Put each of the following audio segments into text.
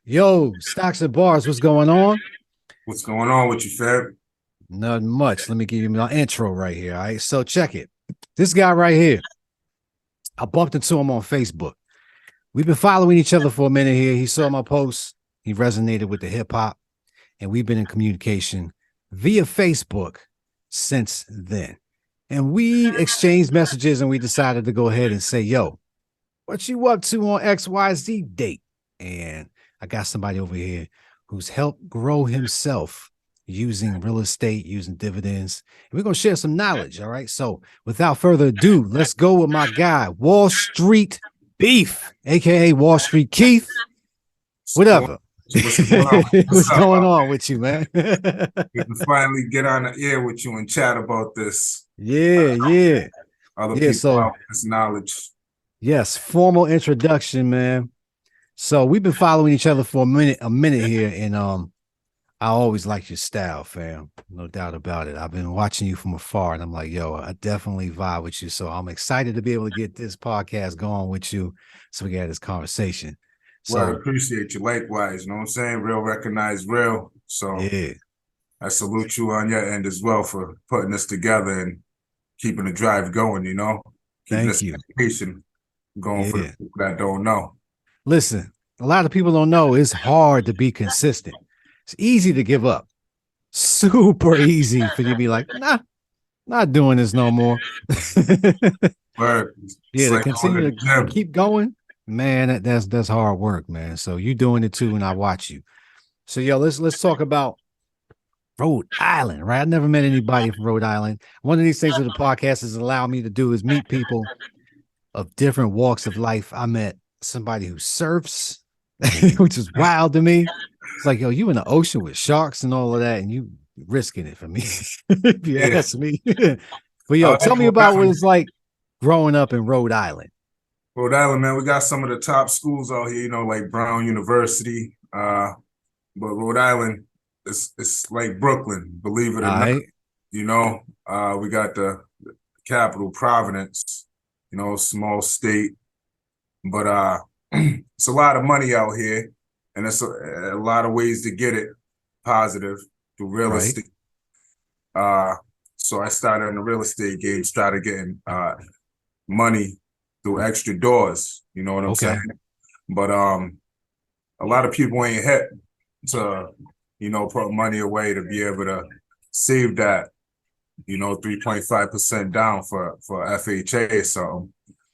Yo, Stocks and Bars, what's going on? What's going on with you, Fab? Nothing much. Let me give you my intro right here. All right. So check it. This guy right here, I bumped into him on Facebook. We've been following each other for a minute here. He saw my post. He resonated with the hip hop, and we've been in communication via Facebook since then. And we exchanged messages and we decided to go ahead and say, yo, what you up to on XYZ date? And I got somebody over here who's helped grow himself using real estate, using dividends. And we're going to share some knowledge. All right. So without further ado, let's go with my guy, Wall Street Beef, aka Wall Street Keith. What's going, Whatever. what's going on? What's What's up? going on with you, man? We can finally get on the air with you and chat about this. Yeah, yeah. Other Yeah. people So out with this knowledge. yes, formal introduction, man. So we've been following each other for a minute here, and I always like your style, fam. No doubt about it. I've been watching you from afar, and I'm like, yo, I definitely vibe with you. So I'm excited to be able to get this podcast going with you, so we can have this conversation. Well, I So appreciate you likewise. You know what I'm saying? Real recognize real. So yeah, I salute you on your end as well for putting this together and keeping the drive going, keeping thank this you. education going for the Yeah, people that don't know. listen, a lot of people don't know it's hard to be consistent. It's easy to give up. Super easy for you to be like, nah, not doing this no more. But Yeah, it's to like going to continue the to gym. keep going, man, that's hard work, man. So you doing it too, and I watch you. So yo, let's talk about Rhode Island, right? I never met anybody from Rhode Island. One of these things that the podcast has allowed me to do is meet people of different walks of life. I met somebody who surfs, which is wild to me. It's like, yo, you in the ocean with sharks and all of that, and you risking it for me, if you Yeah. ask me. But yo, I tell like me Rhode about what Island. it's like growing up in Rhode Island. Rhode Island, man, we got some of the top schools out here, like Brown University. But Rhode Island, it's like Brooklyn, believe it or All not. right. We got the capital, Providence, small state, but it's a lot of money out here, and it's a lot of ways to get it positive through real Right. estate. Uh, so I started in the real estate game, started getting money through extra doors. You know what I'm saying? Okay. But a lot of people ain't hit to, put money away to be able to save that, 3.5% down for FHA or something,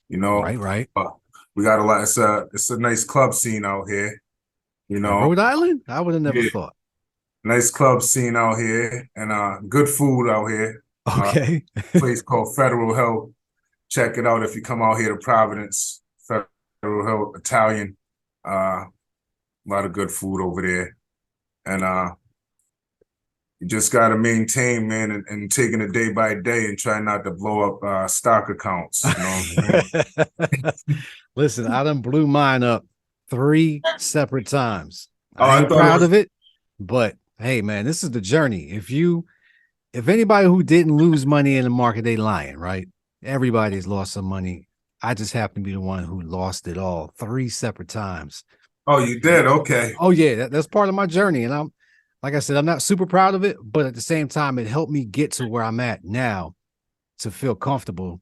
you know. Right. Right. But we got a lot. It's a nice club scene out here, you In know. Rhode Island, I would have never Yeah, thought. nice club scene out here and good food out here. Uh, Okay. Place called Federal Hill. Check it out if you come out here to Providence. Federal Hill Italian. A lot of good food over there. And you just got to maintain, man, and taking it day by day and try not to blow up stock accounts. You know what I mean? Listen, I done blew mine up 3 separate times. Oh, I I ain't thought it proud was. of it, but hey, man, this is the journey. If anybody who didn't lose money in the market, they lying, right? Everybody's lost some money. I just happen to be the one who lost it all 3 separate times. Oh, you did? Okay. Oh yeah, that's part of my journey, and I'm like I said, I'm not super proud of it, but at the same time, it helped me get to where I'm at now to feel comfortable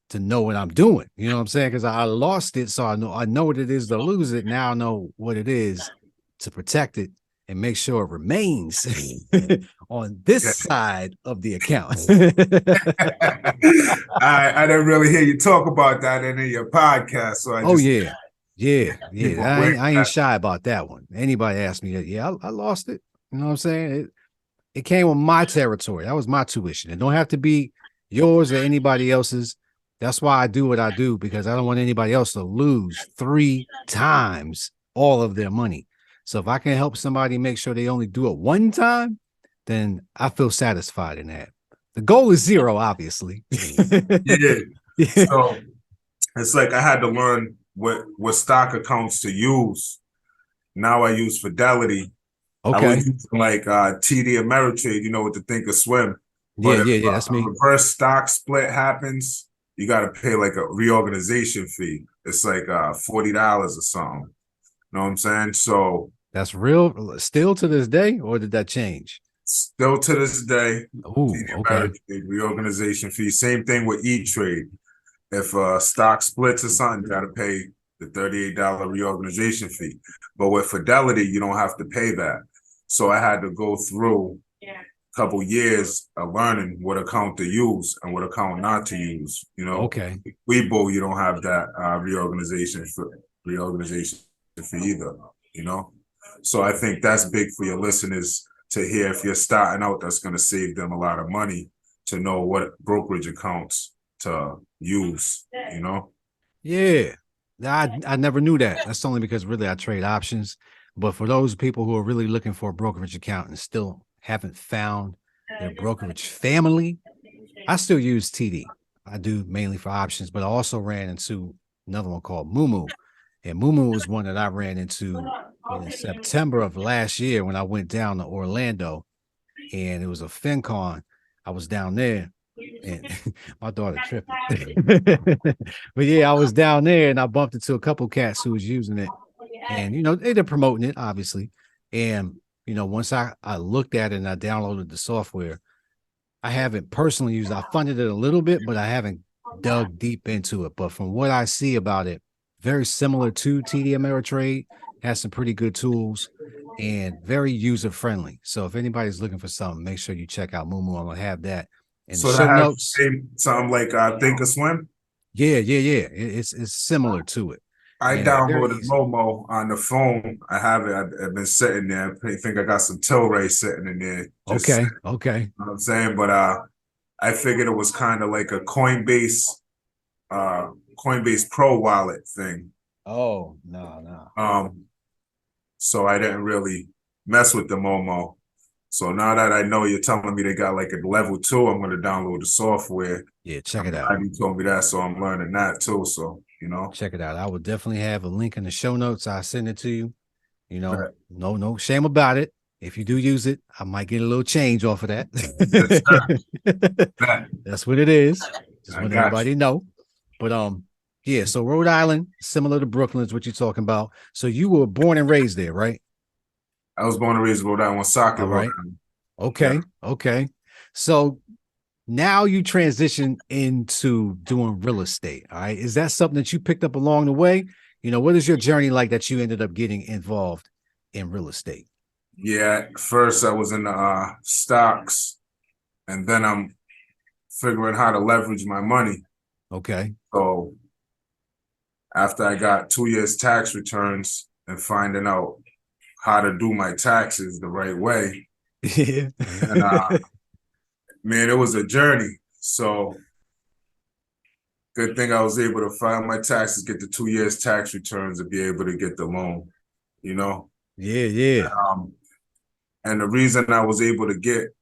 to know what I'm doing. You know what I'm saying? Because I lost it, so I know what it is to lose it. Now I know what it is to protect it and make sure it remains on this Okay. side of the account. I didn't really hear you talk about that in your podcast, so I Oh just yeah, yeah, keep yeah. I aware ain't, of I ain't that. shy about that one. Anybody ask me that? Yeah, I lost it. You know what I'm saying? It came with my territory. That was my tuition. It don't have to be yours or anybody else's. That's why I do what I do, because I don't want anybody else to lose 3 times all of their money. So if I can help somebody make sure they only do it one time, then I feel satisfied in that. The goal is zero, obviously. Yeah. Yeah. So it's like I had to learn what stock accounts to use. Now I use Fidelity. I was Okay. using like TD Ameritrade, with the Think or Swim. Yeah, But if yeah, yeah. That's a me. reverse stock split happens, you got to pay like a reorganization fee. It's like $40 or something. You know what I'm saying? So That's real still to this day, or did that change? Still to this day, Oh, TD okay. Ameritrade reorganization fee. Same thing with E-Trade. If stock splits or something, you got to pay the $38 reorganization fee. But with Fidelity, you don't have to pay that. So I had to go through a couple years of learning what account to use and what account not to use. You know, Okay. Weibo, you don't have that reorganization fee either. You know, so I think that's big for your listeners to hear. If you're starting out, that's going to save them a lot of money to know what brokerage accounts to use, you know? Yeah. I never knew that. That's only because really I trade options. But for those people who are really looking for a brokerage account and still haven't found their brokerage family, I still use TD. I do mainly for options, but I also ran into another one called Mumu. And Mumu was one that I ran into in September of last year when I went down to Orlando, and it was a FinCon. I was down there, and my daughter tripping. But yeah, I was down there and I bumped into a couple cats who was using it. And they're promoting it, obviously. And once I looked at it and I downloaded the software, I haven't personally used it. I funded it a little bit, but I haven't dug deep into it. But from what I see about it, very similar to TD Ameritrade, has some pretty good tools and very user friendly. So if anybody's looking for something, make sure you check out Mumu. I'm gonna have that in the So that show has notes. something like Think or Swim. Yeah. It's similar to it, I and it's very downloaded easy. Momo on the phone. I have it. I've been sitting there. I think I got some Tilray sitting in there. Just Okay. you know what I'm saying? But I figured it was kind of like a Coinbase Pro wallet thing. Oh, no. So I didn't really mess with the Momo. So now that I know you're telling me they got like a level 2, I'm going to download the software. Yeah, check I'm it out. glad you told me that, so I'm learning that too. So, Check it out. I will definitely have a link in the show notes. I'll send it to you. right. No shame about it. If you do use it, I might get a little change off of that. Yes, sir. Right. That's what it is. Just I want got everybody you. to know. But yeah, so Rhode Island, similar to Brooklyn, is what you're talking about. So you were born and raised there, right? I was born and raised in Rhode Island, Socket, All Rhode right. Island. Yeah. Okay. So now you transition into doing real estate. All right. Is that something that you picked up along the way? What is your journey like that you ended up getting involved in real estate? Yeah. First, I was in the stocks, and then I'm figuring how to leverage my money. Okay. So after I got 2 years tax returns and finding out how to do my taxes the right way, Yeah. and man, it was a journey. So good thing I was able to file my taxes, get the 2 years tax returns, and be able to get the loan. You know, Yeah. um, and the reason I was able to get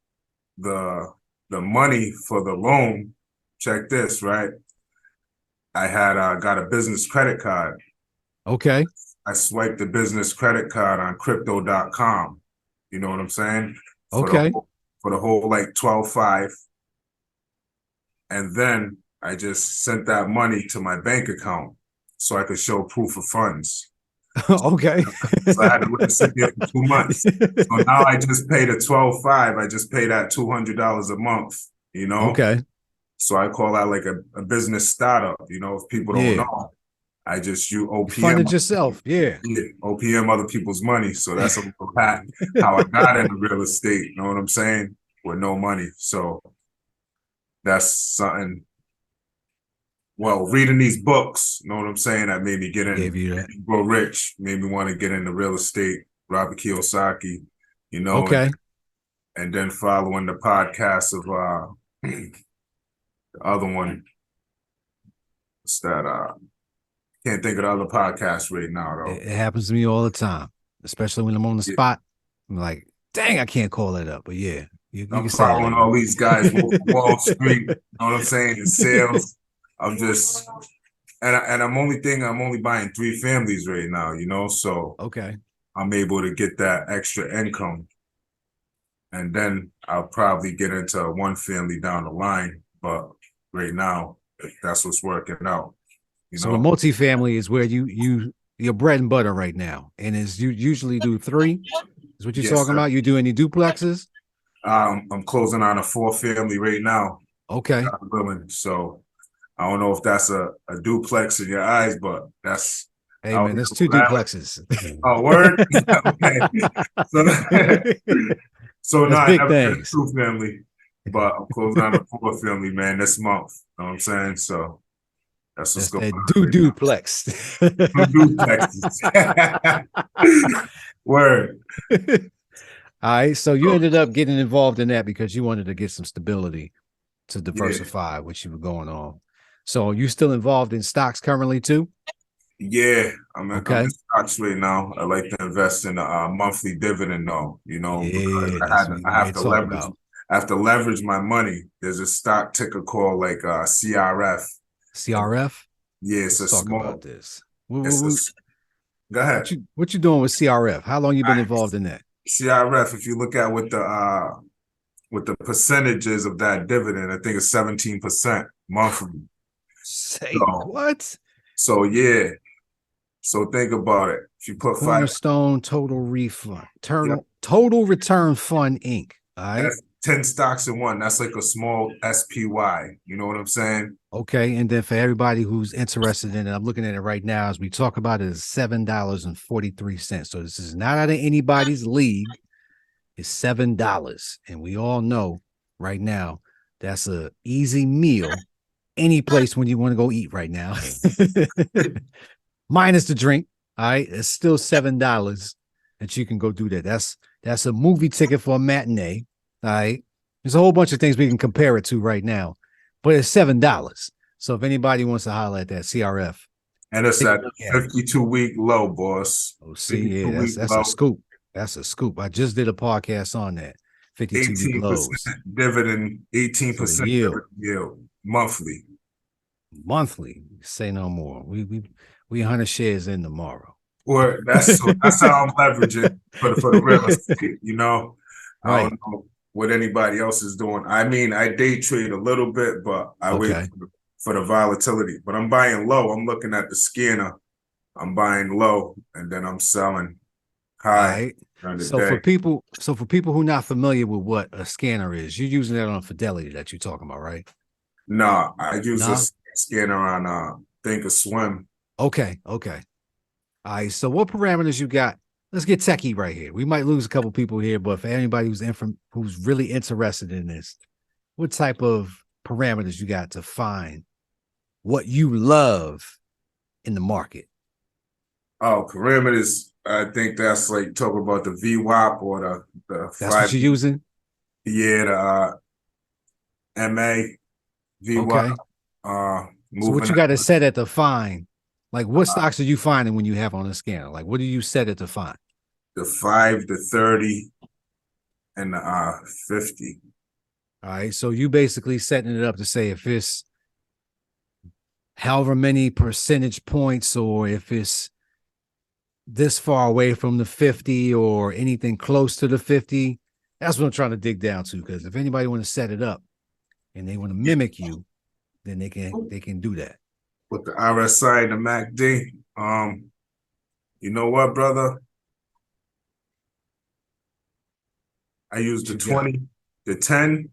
the money for the loan, check this, right? I had got a business credit card. Okay. I swiped the business credit card on crypto.com. You know what I'm saying? Okay. For the whole like 12.5. And then I just sent that money to my bank account so I could show proof of funds. Okay. So I had to let it sit there for 2 months. So now I just pay the 12.5. I just pay that $200 a month, Okay. So I call that like a business startup, if people don't Yeah. know. I just use You OPM. funded yourself. Yeah. OPM other people's money. So that's a little pat how I got into real estate, you know what I'm saying? With no money. So that's something. Well, reading these books, you know what I'm saying? That made me get Gave in, you that. grow rich, made me want to get into real estate, Robert Kiyosaki, Okay. and then following the podcast of the other one. What's that? Can't think of the other podcast right now though. It happens to me all the time, especially when I'm on the Yeah. spot. I'm like, dang, I can't call it up. But yeah, you I'm can say it following later. all these guys, Wall Street, you know what I'm saying? In sales. I'm just and I'm only buying 3 families right now, so Okay. I'm able to get that extra income. And then I'll probably get into 1 family down the line. But right now, that's what's working out, So the multifamily is where you your bread and butter right now, and is you usually do 3? Is what you're Yes, talking sir. about? You do any duplexes? I'm closing on a 4-family right now. Okay. God willing. So I don't know if that's a duplex in your eyes, but that's Hey out man, here there's in 2 Rhode Island. duplexes. Oh, word. Okay. So, so no, That's I big never did a things. 2-family, but I'm closing on a 4-family, man, this month. You know what I'm saying? So that's what's That's going that on right now. duplex. 2 duplexes. Word. All right. So you So, ended up getting involved in that because you wanted to get some stability to yeah. diversify what you were going on. So you still involved in stocks currently too? Yeah, I'm Okay. in stocks right now. I like to invest in a monthly dividend though, because Yeah, that's what I we're here have to to talk leverage about. my money. There's a stock ticker called like CRF. And CRF. yeah, Let's talk about this. it's a go ahead. What you doing with CRF? How long you been involved in that? CRF, if you look at with the percentages of that dividend, I think it's 17% monthly. Say So what? so yeah. So think about it. If you put five, Cornerstone Total Refund. yeah, Total Return Fund Inc. All right. that's 10 stocks in one. That's like a small SPY. You know what I'm saying? Okay. And then for everybody who's interested in it, I'm looking at it right now as we talk about it, is $7.43. So this is not out of anybody's league. It's $7. And we all know right now that's a easy meal any place when you want to go eat right now. Minus the drink. All right. It's still $7 that you can go do that. That's a movie ticket for a matinee. All right. There's a whole bunch of things we can compare it to right now, but it's $7. So if anybody wants to holler at that CRF, And it's take a at look at it. 52-week low, boss. Oh, see, 52 yeah, week that's a low, scoop. That's a scoop. I just did a podcast on that. 52-week 18% lows. dividend, So the 18% yield dividend yield monthly. monthly. Say no more. We 100 shares in tomorrow. Or that's how I'm leveraging for the real estate. I Right. don't know what anybody else is doing. I mean, I day trade a little bit, but I wait Okay. for the volatility. But I'm buying low. I'm looking at the scanner. I'm buying low, and then I'm selling All high right. during the So day. for people who are not familiar with what a scanner is, you're using that on Fidelity that you're talking about, right? No, I use a No? scanner on Thinkorswim. Okay. Okay. All right. So what parameters you got? Let's get techie right here. We might lose a couple people here, but for anybody who's really interested in this, what type of parameters you got to find what you love in the market? Oh, parameters. I think that's like talking about the VWAP or the That's what five. you're using? Yeah, the MA VWAP. Okay. So what Moving you got to set at to find? Like what stocks are you finding when you have on the scanner? Like what do you set it to find? the 5, the 30, and the 50. All right. So you basically setting it up to say if it's however many percentage points or if it's this far away from the 50 or anything close to the 50. That's what I'm trying to dig down to. Because if anybody want to set it up and they want to mimic you, then they can do that. With the RSI and the MACD. You know what, brother? I use the 20, the 10,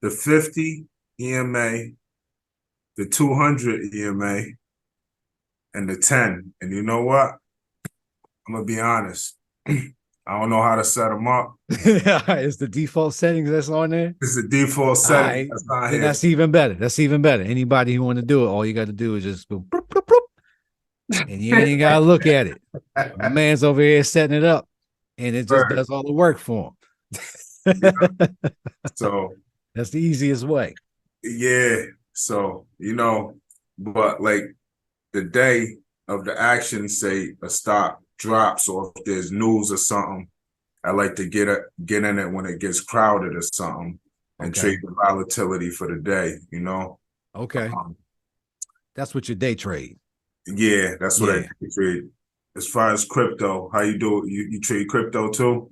the 50 EMA, the 200 EMA, and the 10. And you know what? I'm gonna be honest. I don't know how to set them up. It's the default settings that's on there. It's the default setting. That's not Then here. that's even better. That's even better. Anybody who want to do it, all you got to do is just go bloop, bloop, bloop, and you ain't even got to look at it. My man's over here setting it up, and it just does all the work for him. Yeah. So that's the easiest way. yeah. So but like the day of the action, say a stock drops, or if there's news or something, I like to get in it when it gets crowded or something, and trade the volatility for the day. Okay. That's what your day trade. Yeah, that's what I trade. As far as crypto, how you do it? You trade crypto too?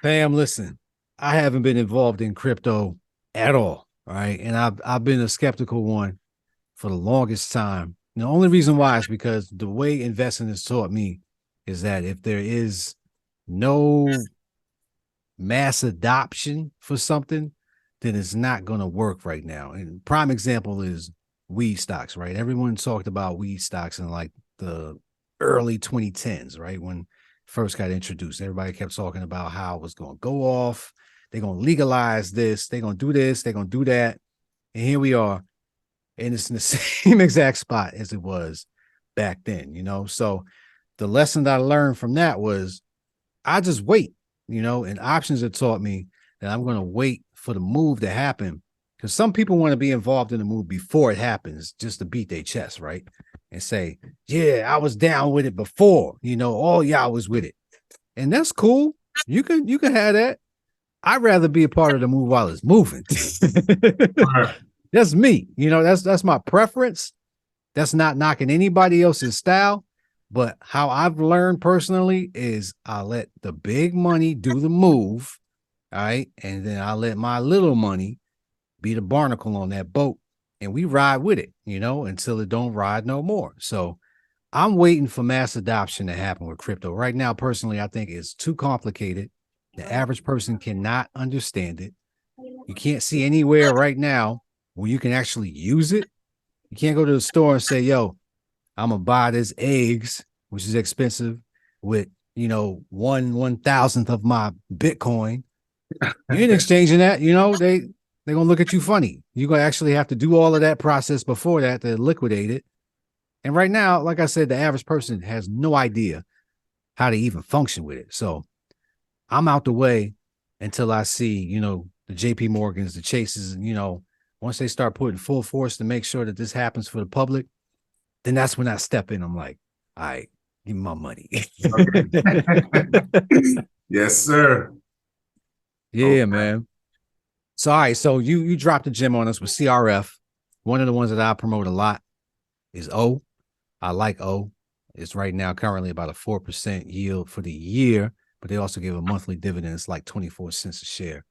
Fam, listen, I haven't been involved in crypto at all. Right. And I've been a skeptical one for the longest time. The only reason why is because the way investing has taught me is that if there is no mass adoption for something, then it's not going to work right now. And prime example is weed stocks, right? Everyone talked about weed stocks in like the early 2010s, right? When first got introduced, everybody kept talking about how it was going to go off. They're going to legalize this. They're going to do this. They're going to do that. And here we are. And it's in the same exact spot as it was back then, you know? So the lesson that I learned from that was I just wait, you know, and options have taught me that I'm going to wait for the move to happen, because some people want to be involved in the move before it happens just to beat their chest, right? And say, yeah, I was down with it before, you know, all y'all was with it. And that's cool. You can have that. I'd rather be a part of the move while it's moving. That's me. You know, that's my preference. That's not knocking anybody else's style. But how I've learned personally is I let the big money do the move. All right. And then I let my little money be the barnacle on that boat. And we ride with it, you know, until it don't ride no more. So I'm waiting for mass adoption to happen with crypto. Right now, personally, I think it's too complicated. The average person cannot understand it. You can't see anywhere right now where you can actually use it. You can't go to the store and say, yo, I'm gonna buy this eggs, which is expensive, with, you know, 1/1000th of my Bitcoin. You ain't exchanging that, you know, they're gonna look at you funny. You're gonna actually have to do all of that process before that to liquidate it. And right now, like I said, the average person has no idea how to even function with it. So I'm out the way until I see, you know, the JP Morgans, the Chases, and, you know, once they start putting full force to make sure that this happens for the public, then that's when I step in. I'm like, all right, give me my money. Yes, sir. Yeah, Okay. man. So, all right, so you dropped a gem on us with CRF. One of the ones that I promote a lot is O. I like O. It's right now currently about a 4% yield for the year, but they also give a monthly dividend. It's like 24 cents a share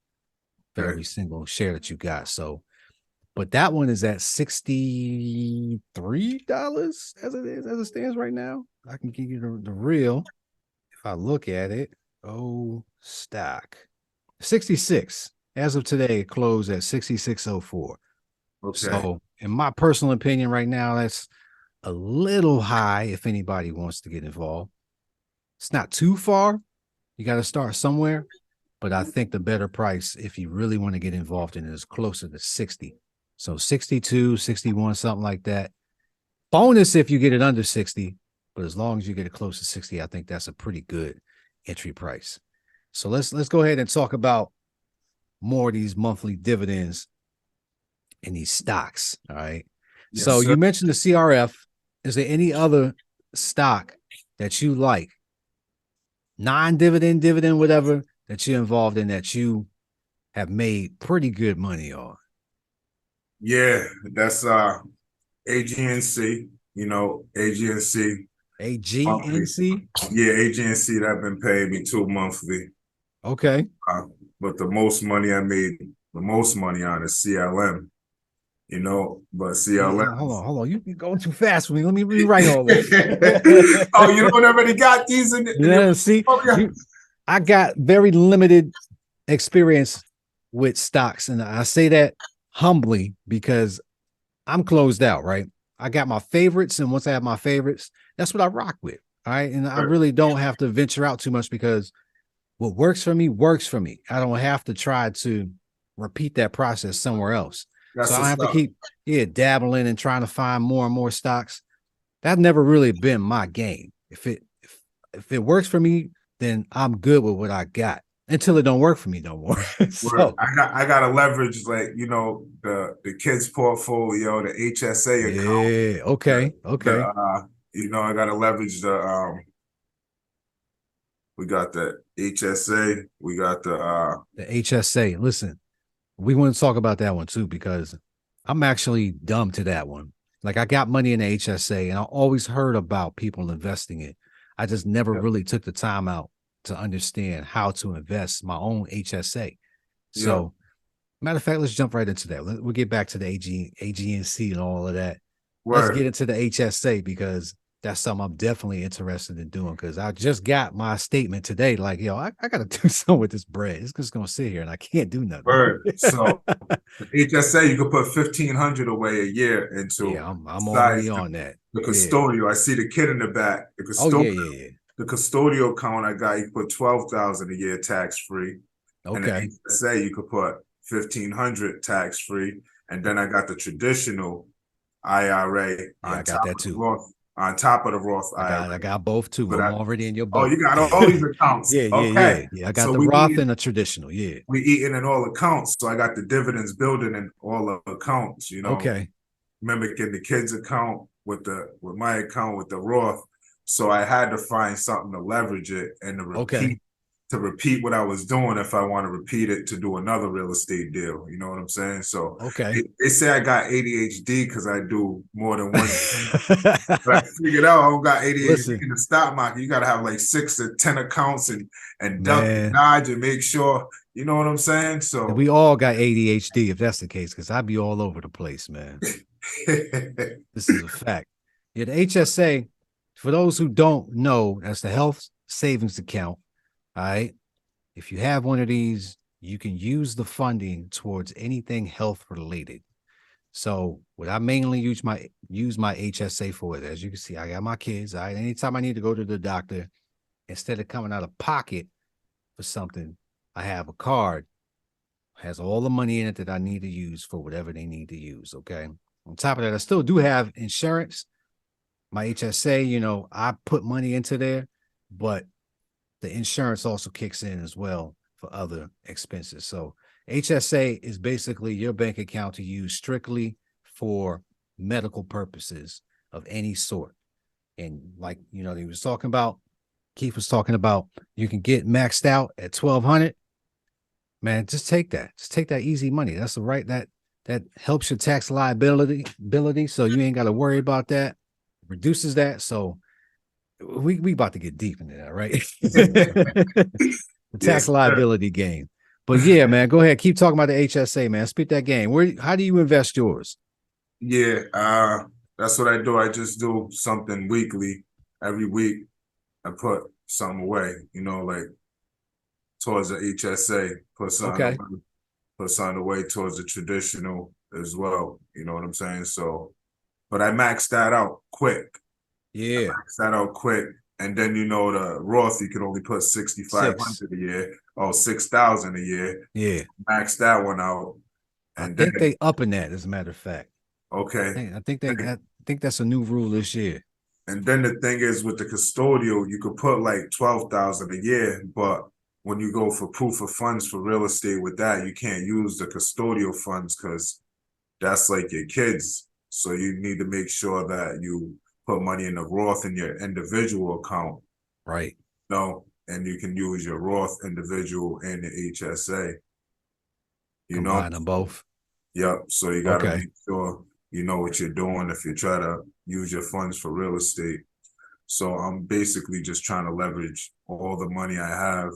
for every single share that you got. So, but that one is at $63 as it stands right now. I can give you the real if I look at it. Oh, stock 66 as of today. It closed at 66.04. Okay. So, in my personal opinion, right now, that's a little high if anybody wants to get involved. It's not too far. You got to start somewhere. But I think the better price, if you really want to get involved in it, is closer to 60. So 62, 61, something like that. Bonus if you get it under 60. But as long as you get it close to 60, I think that's a pretty good entry price. So let's go ahead and talk about more of these monthly dividends in these stocks. All right. Yes, so sir. you mentioned the CRF. Is there any other stock that you like, non-dividend, dividend, whatever, that you're involved in that you have made pretty good money on? Yeah, that's AGNC, you know, AGNC. AGNC? Yeah, AGNC that been paying me 2 monthly. Okay. But the most money I made, the most money on is CLM, you know, but CLM. Hold on. You're going too fast for me. Let me rewrite all this. Oh, you don't already got these in Yeah, see, I got very limited experience with stocks, and I say that humbly because I'm closed out, right? I got my favorites, and once I have my favorites, that's what I rock with. All right. And I really don't have to venture out too much because what works for me works for me. I don't have to try to repeat that process somewhere else. So I don't have to keep dabbling and trying to find more and more stocks. That's never really been my game. If it works for me, then I'm good with what I got until it don't work for me no more. So I gotta leverage, like, you know, the kids portfolio, the HSA account. Yeah, okay. You know, I gotta leverage the we got the HSA, we got the HSA. Listen, we want to talk about that one too, because I'm actually dumb to that one. Like, I got money in the HSA and I always heard about people investing it. I just never really took the time out to understand how to invest my own HSA. So matter of fact, let's jump right into that. We'll get back to the AGNC and all of that. let's get Word. into the HSA because that's something I'm definitely interested in doing because I just got my statement today. Like, yo, I got to do something with this bread. It's just going to sit here and I can't do nothing. Word. So the HSA, you could put 1,500 away a year into. Yeah, I'm already Besides on that. the Yeah. custodial, I see the kid in the back. Oh, yeah. The custodial account I got, you put 12,000 a year tax free, and the Okay. HSA you could put 1,500 tax free, and then I got the traditional IRA Yeah, I got that too. On top of the Roth IRA. I got both too. But I'm already in your oh, boat. you got all these accounts. Okay, Yeah. I got so the Roth and the traditional. Yeah. we eating in all accounts. So I got the dividends building in all the accounts. Okay. Mimicking the kids' account with my account with the Roth. So I had to find something to leverage it and to repeat what I was doing if I want to repeat it to do another real estate deal. You know what I'm saying? So Okay. they say I got ADHD because I do more than one thing. But I figured out I don't got ADHD Listen, in the stock market. You got to have like 6 to 10 accounts and duck and man, dodge and make sure. You know what I'm saying? So we all got ADHD if that's the case, because I'd be all over the place, man. This is a fact. Yeah, the HSA, for those who don't know, that's the health savings account. All right. If you have one of these, you can use the funding towards anything health related. So what I mainly use my HSA for is, as you can see, I got my kids. All right. Anytime I need to go to the doctor, instead of coming out of pocket for something, I have a card, has all the money in it that I need to use for whatever they need to use. Okay. On top of that, I still do have insurance. My HSA, I put money into there, but the insurance also kicks in as well for other expenses. So HSA is basically your bank account to use strictly for medical purposes of any sort. And like, he was talking about, Keith was talking about, you can get maxed out at 1,200. Man, just take that. Just take that easy money. That's the right that helps your tax liability, so you ain't got to worry about that. Reduces that. So we about to get deep into that, right? The tax yes, liability game. But yeah, man, go ahead. Keep talking about the HSA, man. Spit that game. How do you invest yours? yeah, that's what I do. I just do something weekly. Every week, I put something away. Like towards the HSA, Okay. put something away towards the traditional as well. You know what I'm saying? So, but I maxed that out quick. Yeah. That out quick. And then the Roth, you can only put 6. 6,500 a year or 6,000 a year. Yeah. Max that one out. I And then think they upping that, as a matter of fact. okay. I think that's a new rule this year. And then the thing is with the custodial, you could put like 12,000 a year, but when you go for proof of funds for real estate with that, you can't use the custodial funds because that's like your kids. So you need to make sure that you put money in the Roth in your individual account. Right. And you can use your Roth individual and the HSA. Combine them both. Yep. So you got to Okay. make sure you know what you're doing if you try to use your funds for real estate. So I'm basically just trying to leverage all the money I have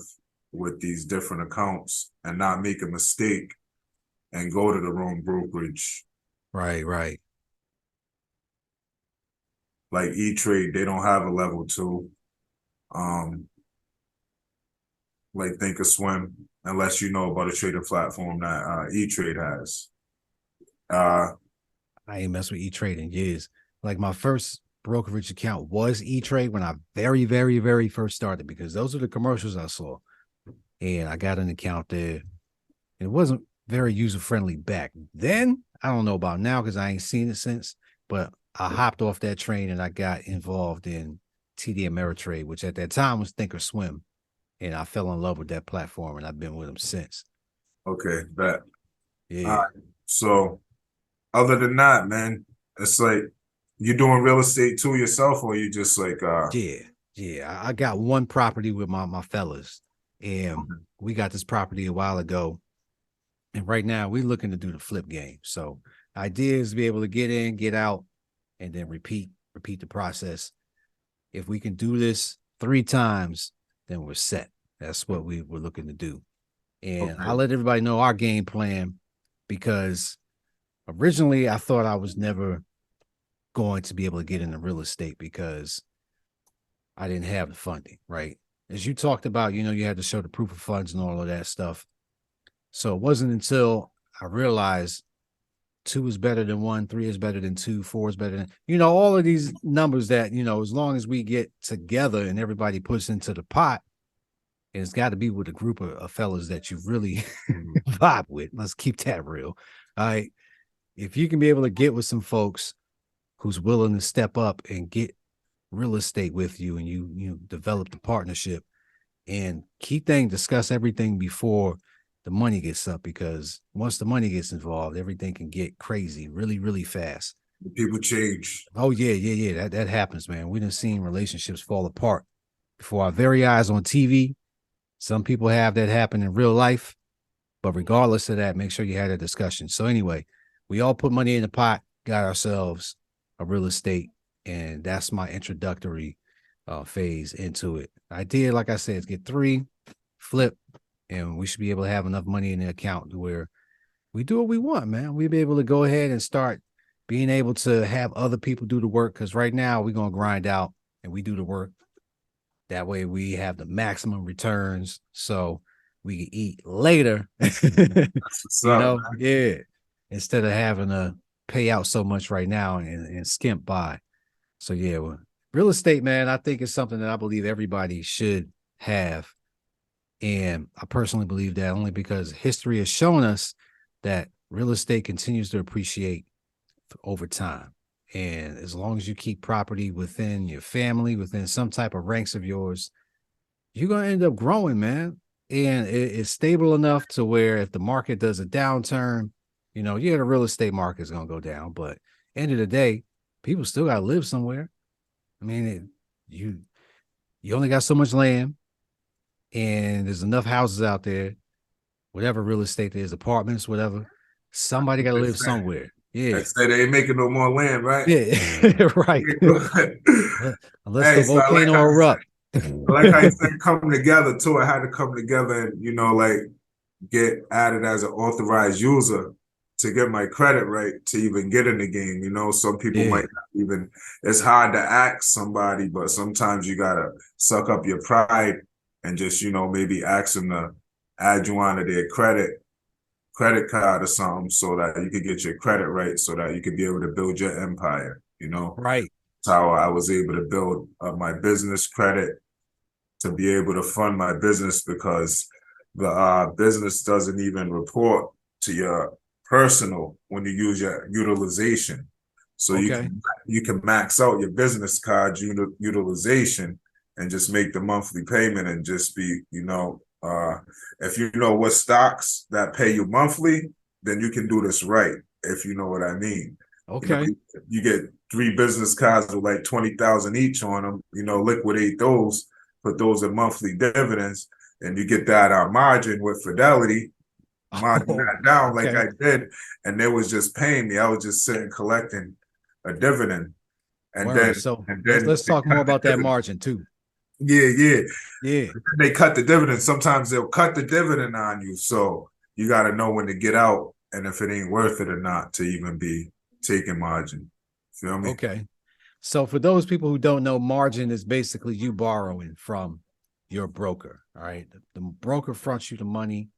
with these different accounts and not make a mistake and go to the wrong brokerage. Right. Like E-Trade, they don't have a level 2. Like Thinkorswim, unless you know about a trading platform that E-Trade has. I ain't messed with E-Trade in years. Like my first brokerage account was E-Trade when I very, very, very first started, because those are the commercials I saw. And I got an account there. It wasn't very user-friendly back then. I don't know about now because I ain't seen it since, but I hopped off that train and I got involved in TD Ameritrade, which at that time was Thinkorswim. And I fell in love with that platform and I've been with them since. Okay, bet. Yeah. So other than that, man, it's like you doing real estate too yourself, or you just like Yeah. I got one property with my fellas, and we got this property a while ago. And right now we're looking to do the flip game. So idea is to be able to get in, get out, and then repeat the process. If we can do this 3 times, then we're set. That's what we were looking to do. And I'll let everybody know our game plan, because originally I thought I was never going to be able to get into real estate because I didn't have the funding, right? As you talked about, you had to show the proof of funds and all of that stuff. So it wasn't until I realized 2 is better than 1, 3 is better than 2, 4 is better than, all of these numbers that, as long as we get together and everybody puts into the pot, and it's got to be with a group of fellas that you really vibe with. Let's keep that real. All right. If you can be able to get with some folks who's willing to step up and get real estate with you, and you develop the partnership, and key thing, discuss everything before the money gets up, because once the money gets involved, everything can get crazy really, really fast. People change. Oh yeah. That happens, man. We done seen relationships fall apart before our very eyes on TV. Some people have that happen in real life, but regardless of that, make sure you had a discussion. So anyway, we all put money in the pot, got ourselves a real estate, and that's my introductory phase into it. Idea, like I said, is get 3, flip, and we should be able to have enough money in the account to where we do what we want, man. We'll be able to go ahead and start being able to have other people do the work, because right now we're going to grind out and we do the work. That way we have the maximum returns so we can eat later. Yeah. Instead of having to pay out so much right now and skimp by. So yeah, well, real estate, man, I think it's something that I believe everybody should have. And I personally believe that only because history has shown us that real estate continues to appreciate over time. And as long as you keep property within your family, within some type of ranks of yours, you're going to end up growing, man. And it's stable enough to where if the market does a downturn, the real estate market is going to go down. But end of the day, people still got to live somewhere. I mean, you only got so much land, and there's enough houses out there, whatever real estate there is, apartments, whatever. Somebody got to live somewhere. Yeah. They say they ain't making no more land, right? Yeah, right. Unless the volcano erupt. Like I said, come together too. I had to come together and, get added as an authorized user to get my credit right to even get in the game. Some people might not even, it's hard to ask somebody, but sometimes you got to suck up your pride and just, maybe ask them to add you onto their credit card or something so that you could get your credit right so that you could be able to build your empire, Right. That's how I was able to build my business credit to be able to fund my business, because the business doesn't even report to your personal when you use your utilization. So you can max out your business card utilization and just make the monthly payment and just be, if you know what stocks that pay you monthly, then you can do this right, if you know what I mean. Okay. You get 3 business cards with like 20,000 each on them, liquidate those, put those in monthly dividends, and you get that margin with Fidelity, margin that down like I did, and they was just paying me. I was just sitting collecting a dividend. And then let's talk more about that margin too. Yeah. They cut the dividend. Sometimes they'll cut the dividend on you. So you got to know when to get out and if it ain't worth it or not to even be taking margin. Feel me? Okay. So for those people who don't know, margin is basically you borrowing from your broker. All right. The broker fronts you the money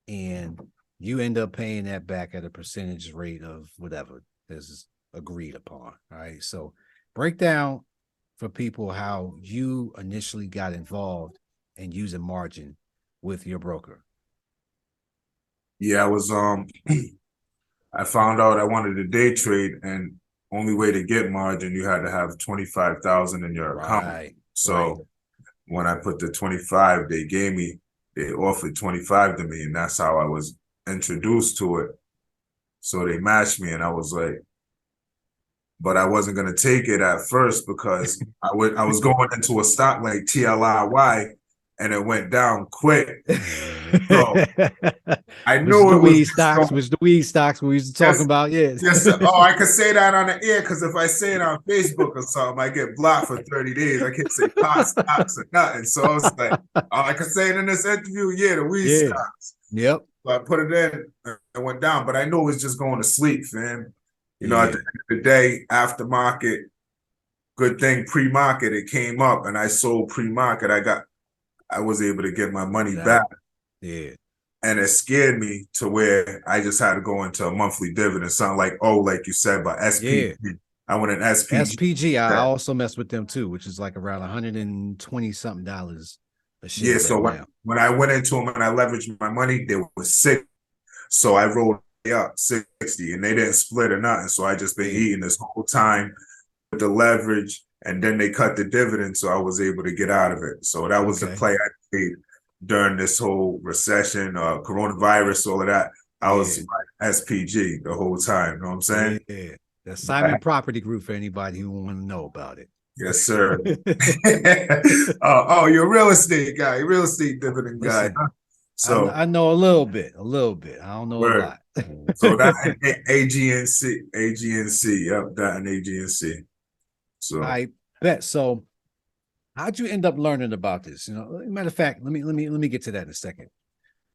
and you end up paying that back at a percentage rate of whatever is agreed upon. All right. So break down for people how you initially got involved in using margin with your broker. Yeah, I was I found out I wanted to day trade, and only way to get margin, you had to have 25,000 in your account. So when I put the 25, they offered 25 to me, and that's how I was introduced to it. So they matched me, and I was like, but I wasn't gonna take it at first because I was going into a stock like TLIY, and it went down quick. So I knew it was the weed stocks we used to talk about. Yes. Oh, I could say that on the air because if I say it on Facebook or something, I get blocked for 30 days. I can't say pot stocks or nothing. So I was like, oh, I could say it in this interview. Yeah, the weed stocks. Yep. So I put it in and it went down, but I knew it was just going to sleep, fam. You know, at the end of the day, aftermarket, good thing pre-market, it came up and I sold pre-market. I was able to get my money back. Yeah. And it scared me to where I just had to go into a monthly dividend, something like, oh, like you said, but SPG. Yeah. I went in SPG. SPG, I also mess with them too, which is like around $120 something a share. Yeah, so when I went into them and I leveraged my money, they were 6. So I rolled up 60 and they didn't split or nothing. So I just been eating this whole time with the leverage, and then they cut the dividend. So I was able to get out of it. So that was the play I made during this whole recession, coronavirus, all of that. I was SPG the whole time. You know what I'm saying? Yeah. The Simon Property Group for anybody who want to know about it. Yes, sir. Oh, you're a real estate guy, real estate dividend guy. So I know a little bit. I don't know a lot. So that AGNC. Yep, that and AGNC. So I bet. So how'd you end up learning about this? You know, matter of fact, let me get to that in a second.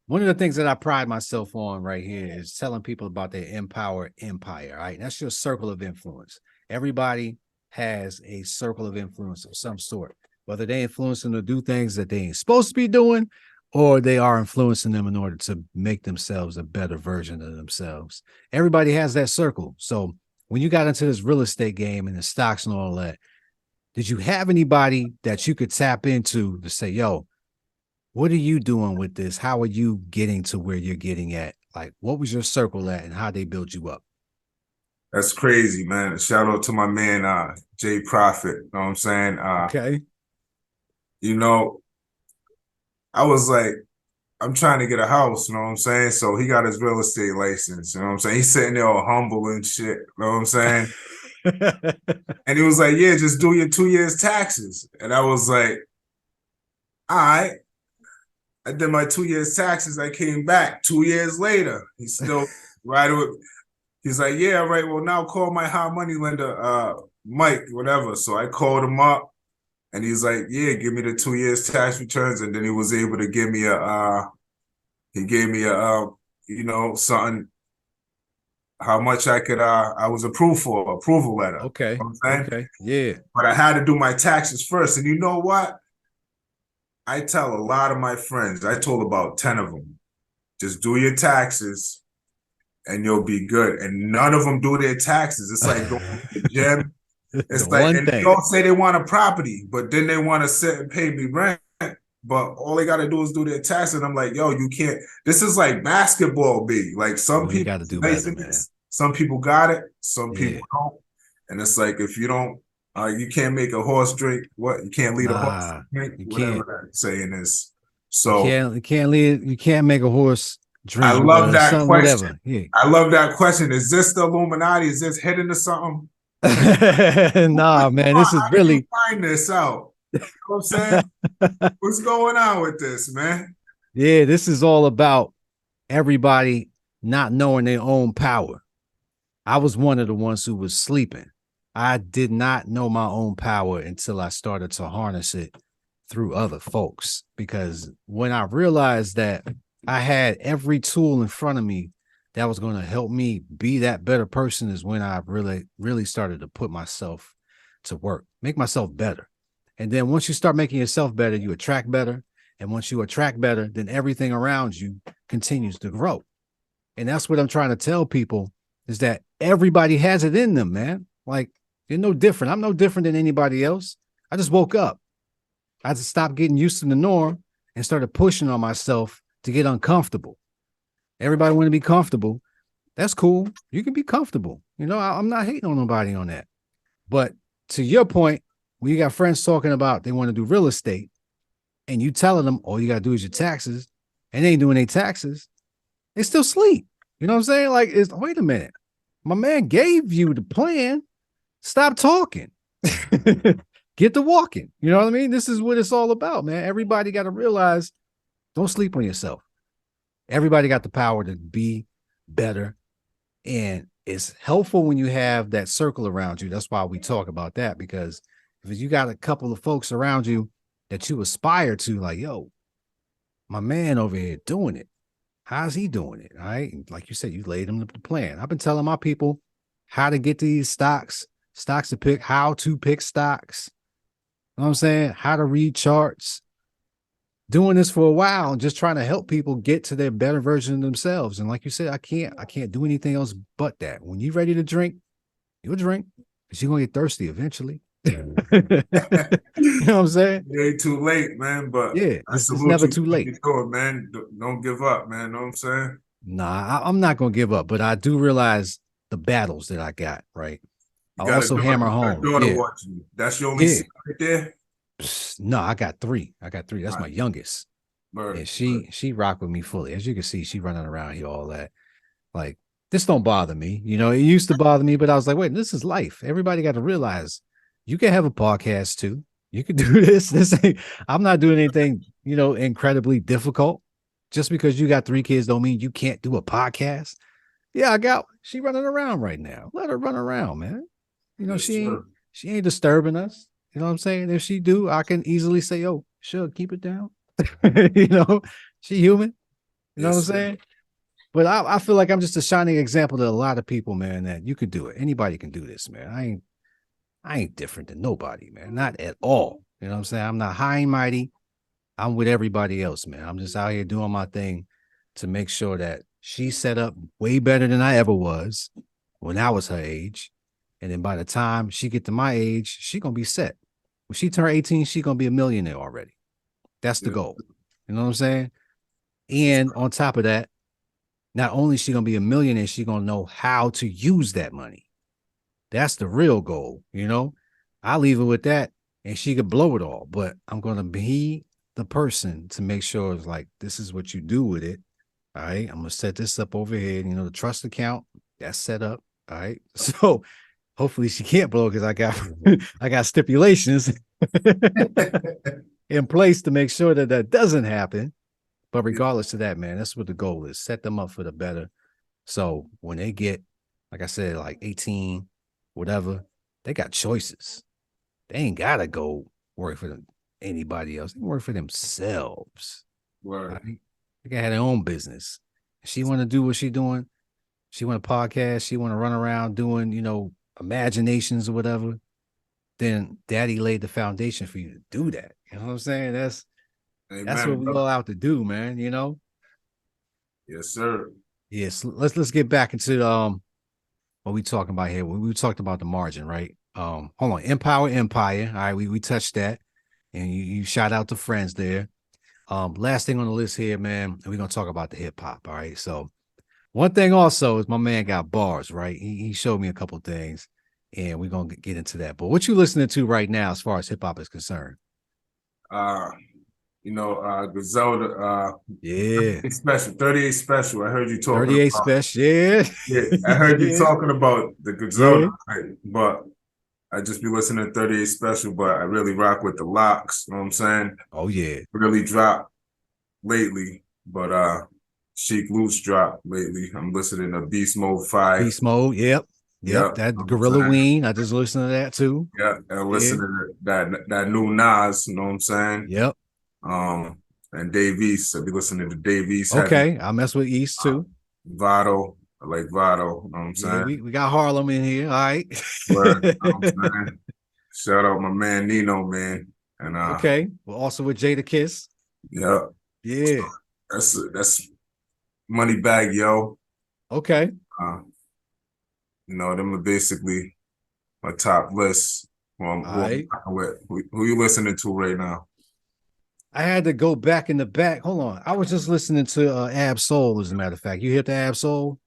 One of the things that I pride myself on right here is telling people about their Empower Empire. Right, that's your circle of influence. Everybody has a circle of influence of some sort, whether they influence them to do things that they ain't supposed to be doing, or they are influencing them in order to make themselves a better version of themselves. Everybody has that circle. So when you got into this real estate game and the stocks and all that, did you have anybody that you could tap into to say, yo, what are you doing with this? How are you getting to where you're getting at? Like, what was your circle at and how they build you up? That's crazy, man. Shout out to my man, Jay Profit. You know what I'm saying? Okay. You know, I was like, I'm trying to get a house, you know what I'm saying? So he got his real estate license, you know what I'm saying? He's sitting there all humble and shit, you know what I'm saying? And he was like, yeah, just do your 2 years taxes. And I was like, all right. I did my 2 years taxes. I came back 2 years later. He's still right with. He's like, yeah, all right. Well, now call my high money lender, Mike, whatever. So I called him up, and he's like, yeah, give me the 2 years tax returns. And then he was able to give me he gave me you know, something, how much I could, I was approved for, approval letter. Okay. You know what I'm saying? Okay. Yeah. But I had to do my taxes first. And you know what? I tell a lot of my friends, I told about 10 of them, just do your taxes and you'll be good. And none of them do their taxes. It's like going to the gym. It's like, and they all say they want a property, but then they want to sit and pay me rent. But all they got to do is do their taxes. And I'm like, yo, you can't. This is like basketball, B. Like some people got to do better, man. Some people got it, some people don't. And it's like, if you don't, you can't make a horse drink. What? You can't lead a horse drink. Whatever that saying is. So you can't make a horse drink. I love that question. Whatever. Yeah. I love that question. Is this the Illuminati? Is this hidden to something? Nah, man. This is really find this out. You know what I'm saying? What's going on with this, man? Yeah, this is all about everybody not knowing their own power. I was one of the ones who was sleeping. I did not know my own power until I started to harness it through other folks. Because when I realized that I had every tool in front of me that was going to help me be that better person is when I really started to put myself to work, make myself better. And then once you start making yourself better, you attract better. And once you attract better, then everything around you continues to grow. And that's what I'm trying to tell people is that everybody has it in them, man. Like, you're no different. I'm no different than anybody else. I just woke up. I just stopped getting used to the norm and started pushing on myself to get uncomfortable. Everybody want to be comfortable. That's cool. You can be comfortable. You know, I'm not hating on nobody on that. But to your point, when you got friends talking about they want to do real estate and you telling them all you got to do is your taxes and they ain't doing their taxes, they still sleep. You know what I'm saying? Like, wait a minute. My man gave you the plan. Stop talking. Get to walking. You know what I mean? This is what it's all about, man. Everybody got to realize, don't sleep on yourself. Everybody got the power to be better. And it's helpful when you have that circle around you. That's why we talk about that, because if you got a couple of folks around you that you aspire to, like, yo, my man over here doing it. How's he doing it? All right. And like you said, you laid him the plan. I've been telling my people, how to get these stocks to pick, how to pick stocks. You know what I'm saying? How to read charts. Doing this for a while and just trying to help people get to their better version of themselves. And like you said, I can't do anything else but that. When you're ready to drink, you'll drink, because you're gonna get thirsty eventually. You know what I'm saying? It ain't too late, man. But Yeah, I it's salute never you too for what late. you're doing, man. Don't give up, man. Know what I'm saying? Nah, I'm not gonna give up, but I do realize the battles that I got, right? You I got a also hammer daughter, home. daughter Yeah. watching you. That's your only Yeah. secret right there? No, I got three. That's my Right. youngest. Word, And word. she rocked with me fully. As you can see, she running around here, all that. Like, this don't bother me. You know, it used to bother me, but I was like, wait, this is life. Everybody got to realize you can have a podcast too. You can do this. This ain't, I'm not doing anything, you know, incredibly difficult. Just because you got 3 kids don't mean you can't do a podcast. Yeah, I got she running around right now. Let her run around, man. You know, Yes, sir. she ain't disturbing us. You know what I'm saying? If she do, I can easily say, "Yo, sure, keep it down." You know, she human. You know what I'm Yes, sir. saying? But I feel like I'm just a shining example to a lot of people, man, that you could do it. Anybody can do this, man. I ain't different than nobody, man. Not at all. You know what I'm saying? I'm not high and mighty. I'm with everybody else, man. I'm just out here doing my thing to make sure that she's set up way better than I ever was when I was her age. And then by the time she get to my age, she gonna be set. When she turn 18, she gonna be a millionaire already. That's the Yeah. goal. You know what I'm saying? And on top of that, not only is she gonna be a millionaire, she gonna know how to use that money. That's the real goal, you know. I leave her with that, and she could blow it all. But I'm gonna be the person to make sure it's like this is what you do with it. All right, I'm gonna set this up over here. You know, the trust account that's set up. All right, so hopefully she can't blow because I got I got stipulations in place to make sure that that doesn't happen. But regardless of that, man, that's what the goal is: set them up for the better. So when they get, like I said, like 18, whatever, they got choices. They ain't gotta go work for anybody else. They can work for themselves. Word. Right? They can have their own business. If she want to do what she doing, she want to podcast, she want to run around doing, you know, imaginations or whatever, then daddy laid the foundation for you to do that. You know what I'm saying? That's what Amen, we brother. all out to do, man, you know? Yes, sir. Yes, let's get back into what we talking about here. We talked about the margin, right? Hold on, Empower Empire. All right, we touched that, and you shout out to friends there. Last thing on the list here, man, and we're gonna talk about the hip hop. All right, so one thing also is my man got bars, right? He showed me a couple things, and we're gonna get into that. But what you listening to right now, as far as hip hop is concerned? Uh, Griselda, Yeah, 38 special. I heard you talking 38 about. special. Yeah, Yeah, I heard you yeah, talking about the Griselda, yeah. right? But I just be listening to 38 special. But I really rock with the locks. You know what I'm saying? Oh yeah, Really dropped lately, but Sheik Loose dropped lately. I'm listening to Beast Mode 5. beast mode. Yep, Yeah, yep. That you know what I'm Gorilla saying? Ween. I just listened to that too. Yeah, and Yeah, listening to that new Nas, you know what I'm saying? yep. Um, and Dave East. I be listening to Dave East heavy. Okay, I mess with East too. Vado, I like Vado, you know what I'm Yeah, saying? we got Harlem in here. All right. Word, you know what I'm saying? Shout out my man Nino, man. And Okay. Well, also with Jada Kiss. yeah, Yeah. that's money bag, yo. Okay. Uh, them are basically my top list. All right. Who you listening to right now? I had to go back in the back. Hold on. I was just listening to Ab Soul, as a matter of fact. You hit the Ab Soul?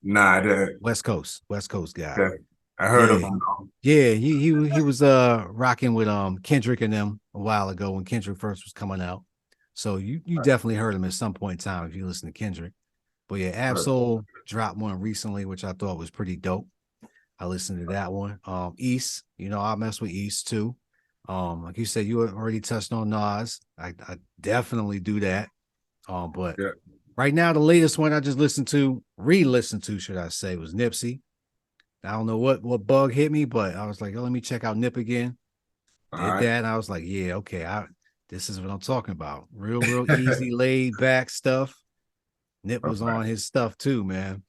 Nah, West Coast guy. okay. I heard of Yeah. him though. Yeah, he was rocking with Kendrick and them a while ago when Kendrick first was coming out. So you definitely heard him at some point in time if you listen to Kendrick. But yeah, Ab Soul dropped one recently, which I thought was pretty dope. I listened to that one. East, I mess with East too. Like you said, you already touched on Nas. I definitely do that. But Yeah. right now, the latest one I just re-listened to, should I say, was Nipsey. I don't know what bug hit me, but I was like, oh, let me check out Nip again. All Did right. that, and I was like, yeah, okay, this is what I'm talking about. Real easy, laid back stuff. Nip was on his stuff too, man.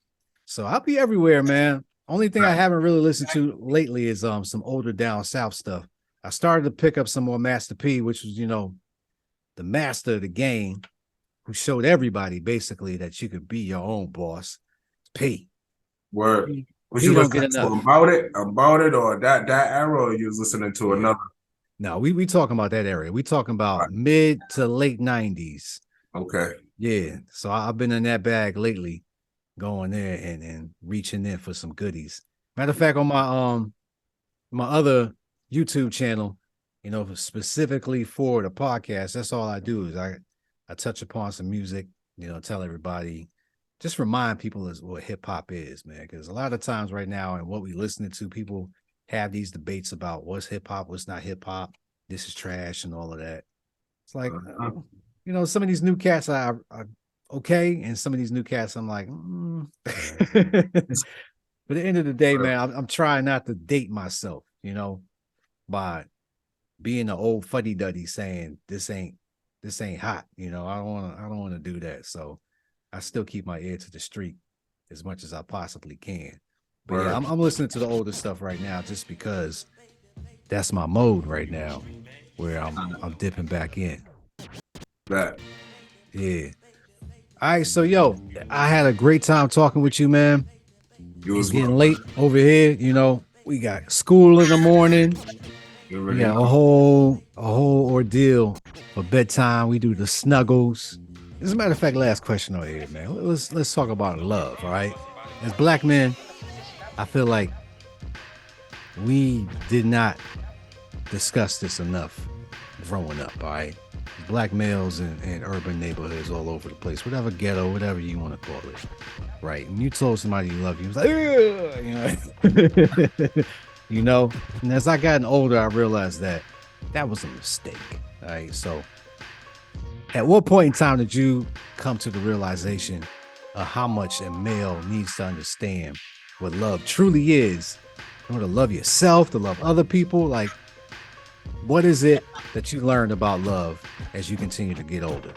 So I'll be everywhere, man. Only thing I haven't really listened to lately is some older down south stuff. I started to pick up some more Master P, which was, the master of the game, who showed everybody basically that you could be your own boss. P. Word. Was He you don't get listening to enough. about it, or that era, or you was listening to another? No, we talking about that area. We talking about mid to late 90s. Okay. Yeah. So I've been in that bag lately, going there and reaching in for some goodies. Matter of fact, on my other YouTube channel, specifically for the podcast, that's all I do is I touch upon some music, tell everybody, just remind people what hip hop is, man. Because a lot of times right now and what we listening to, people have these debates about what's hip hop, what's not hip hop, this is trash and all of that. It's like, some of these new cats are okay, and some of these new cats I'm like, But at the end of the day, man, I'm trying not to date myself, by being an old fuddy duddy saying this ain't hot. I don't want to do that. So I still keep my ear to the street as much as I possibly can. But yeah, I'm listening to the older stuff right now just because that's my mode right now, where I'm dipping back in. That. Yeah. All right, so yo, I had a great time talking with you, man. It's getting late over here. We got school in the morning. We got a whole ordeal for bedtime. We do the snuggles. As a matter of fact, last question on here, man. Let's talk about love. All right. As black men, I feel like we did not discuss this enough growing up. All right. Black males in urban neighborhoods all over the place, whatever ghetto, whatever you want to call it, right? And you told somebody you love you, it was like, And as I gotten older, I realized that was a mistake. All right, so at what point in time did you come to the realization of how much a male needs to understand what love truly is, to love yourself, to love other people? Like, what is it that you learned about love as you continue to get older?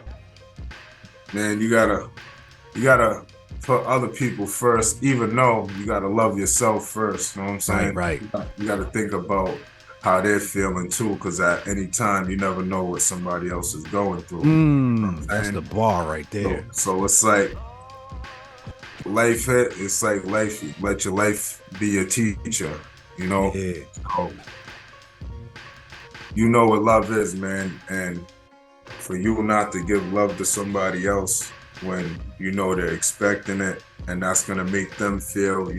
Man, you gotta put other people first, even though you gotta love yourself first. You know what I'm saying? Right. You gotta think about how they're feeling too, because at any time you never know what somebody else is going through. That's the bar right there. So it's like life. It's like life. Let your life be your teacher. Yeah. So, you know what love is, man, and for you not to give love to somebody else when they're expecting it, and that's gonna make them feel,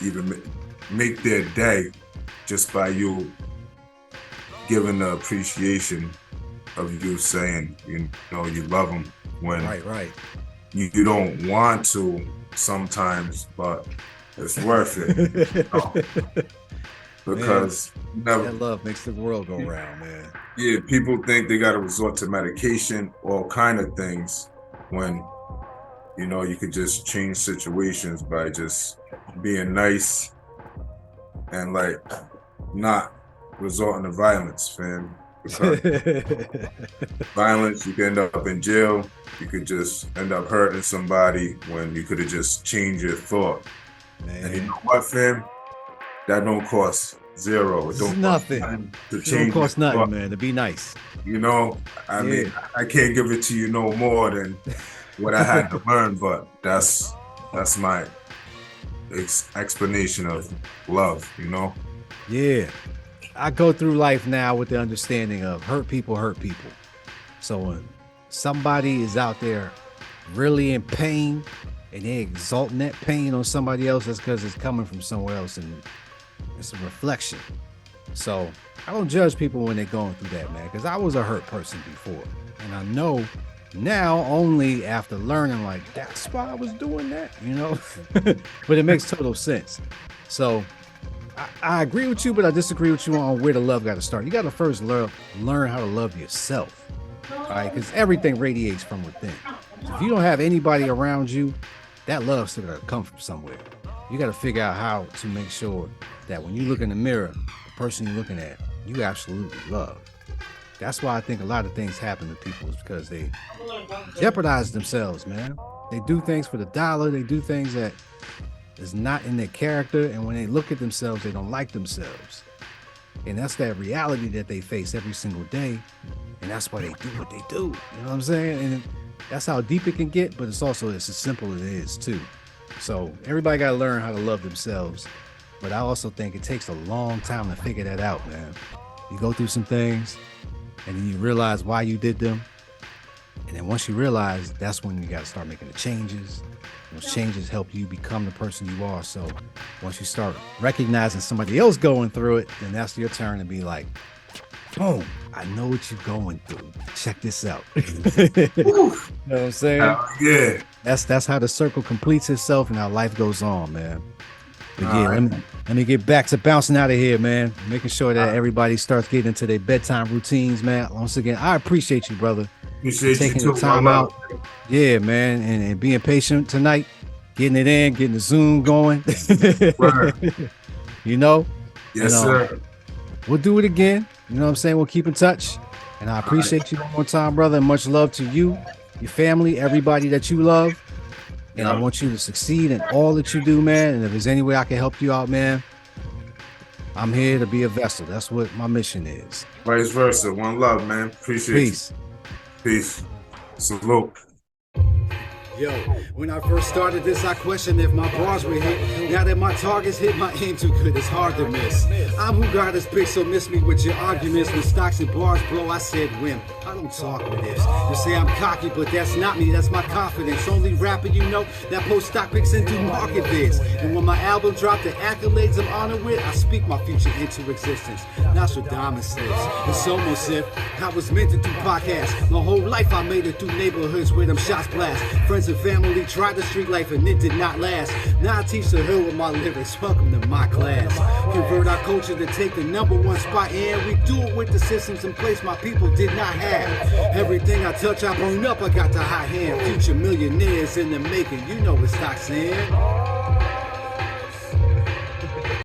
even make their day just by you giving the appreciation of you saying, you love them when right. You don't want to sometimes, but it's worth it. Because that love makes the world go round, man. Yeah, people think they got to resort to medication, all kind of things, when you could just change situations by just being nice and like not resorting to violence, fam. Because violence, you could end up in jail. You could just end up hurting somebody when you could have just changed your thought. Man. And you know what, fam? That don't cost zero. It don't nothing. To it change. Don't cost nothing, man. To be nice. I mean, I can't give it to you no more than what I had to learn, but that's my explanation of love. Yeah, I go through life now with the understanding of hurt people. So when somebody is out there really in pain and they exalting that pain on somebody else, that's because it's coming from somewhere else, and it's a reflection. So I don't judge people when they're going through that, man, because I was a hurt person before, and I know now only after learning, like, that's why I was doing that, but it makes total sense. So I agree with you, but I disagree with you on where the love got to start. You got to first learn how to love yourself, all right? Because everything radiates from within. So if you don't have anybody around you, that love's still got to come from somewhere. You got to figure out how to make sure that when you look in the mirror, the person you're looking at, you absolutely love. That's why I think a lot of things happen to people, is because they jeopardize themselves, man. They do things for the dollar. They do things that is not in their character, and when they look at themselves, they don't like themselves. And that's that reality that they face every single day. And that's why they do what they do. You know what I'm saying? And that's how deep it can get, but it's as simple as it is too. So everybody got to learn how to love themselves. But I also think it takes a long time to figure that out, man. You go through some things and then you realize why you did them. And then once you realize, that's when you got to start making the changes. Those changes help you become the person you are. So once you start recognizing somebody else going through it, then that's your turn to be like, boom, I know what you're going through. Check this out. You know what I'm saying? Yeah. That's how the circle completes itself and how life goes on, man. But yeah, let me get back to bouncing out of here, man. Making sure that everybody starts getting into their bedtime routines, man. Once again, I appreciate you, brother. Appreciate taking you the time out. Yeah, man, and being patient tonight, getting it in, getting the Zoom going. You know? Yes, sir. We'll do it again. You know what I'm saying? We'll keep in touch. And I appreciate you one more time, brother. And much love to you, your family, everybody that you love. And I want you to succeed in all that you do, man. And if there's any way I can help you out, man, I'm here to be a vessel. That's what my mission is. Vice versa. One love, man. Appreciate you. Peace. Salute. Yo, when I first started this, I questioned if my bars were hit. Now that my targets hit, my aim too good, it's hard to miss. I'm who God has picked, so miss me with your arguments. When stocks and bars blow, I said wimp. I don't talk with this. You say I'm cocky, but that's not me, that's my confidence. Only rapper you know that post stock picks and do market bids. And when my album dropped, the accolades I'm honored with, I speak my future into existence. Nostradamus says, it's almost if I was meant to do podcasts. My whole life I made it through neighborhoods where them shots blast. Friends and family tried the street life and it did not last. Now I teach the hood with my lyrics. Welcome to my class. Convert our culture to take the #1 spot, and we do it with the systems in place my people did not have. Everything I touch, I burn up. I got the hot hand. Future millionaires in the making. You know what stocks in.